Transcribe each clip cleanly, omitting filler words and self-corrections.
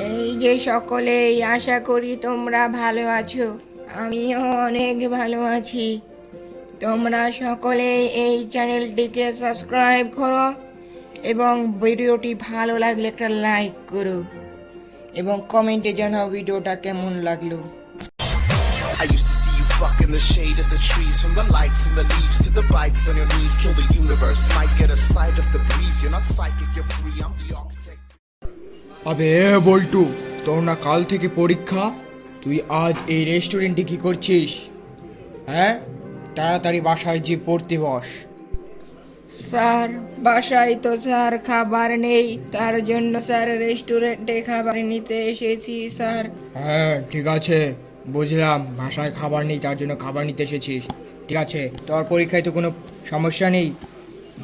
এই যে সকলেই, আশা করি তোমরা ভালো আছো। আমিও অনেক ভালো আছি। তোমরা সকলেই এই চ্যানেলটিকে সাবস্ক্রাইব করো এবং ভিডিওটি ভালো লাগলে একটা লাইক করো এবং কমেন্টে জানাও ভিডিওটা কেমন লাগলো। I used to see you fuck in the shade of the trees, from the lights and the leaves to the bites on your knees. Kill the universe, might get a sight of the breeze. You're not psychic, you're free, I'm the architect. আবে বল্টু, তোর না কাল থেকে পরীক্ষা? তুই আজ এই রেস্টুরেন্টে কি করছিস? হ্যাঁ, তাড়াতাড়ি বাসায় যে পড়তে বস। স্যার, বাসায় তো স্যার খাবার নেই, তার জন্য স্যার রেস্টুরেন্টে খাবার নিতে এসেছি স্যার। হ্যাঁ ঠিক আছে, বুঝলাম বাসায় খাবার নেই তার জন্য খাবার নিতে এসেছিস। ঠিক আছে, তোর পরীক্ষায় তো কোনো সমস্যা নেই।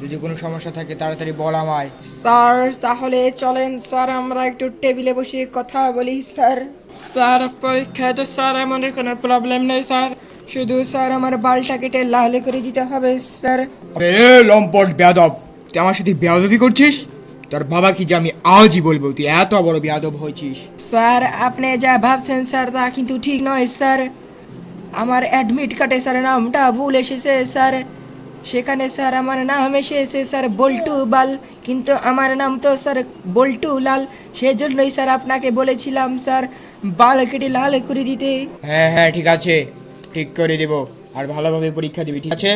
যদি কোনো সমস্যা থাকে তাড়াতাড়ি বল আমায়। স্যার তাহলে চলেন স্যার, আমরা একটু টেবিলে বসে কথা বলি স্যার। স্যার পরীক্ষায় তো স্যার আমাদের কোনো প্রবলেম নেই স্যার, শুধু স্যার আমার বালটা কেটে লাল করে দিতে হবে স্যার। আরে লম্পট বেয়াদব, তুই আমার সাথে বেয়াদবি করছিস? তোর বাবা কি যে আমি আজই বলবো তুই এত বড় বেয়াদব হয়েছিস। স্যার আপনি যা ভাবছেন স্যার তা কিন্তু ঠিক নয় স্যার। আমার অ্যাডমিট কার্ডে স্যার নামটা ভুল এসেছে স্যার, সেখানে স্যার আমার নাম এসেছে স্যার বল্টু বাল, কিন্তু আমার নাম তো স্যার বল্টু লাল। সেজন্যই স্যার আপনাকে বলেছিলাম স্যার বাল কেটে লাল করে দিতে। হ্যাঁ হ্যাঁ ঠিক আছে, ঠিক করে দেবো। আর ভালোভাবে পরীক্ষা দিবি, ঠিক আছে?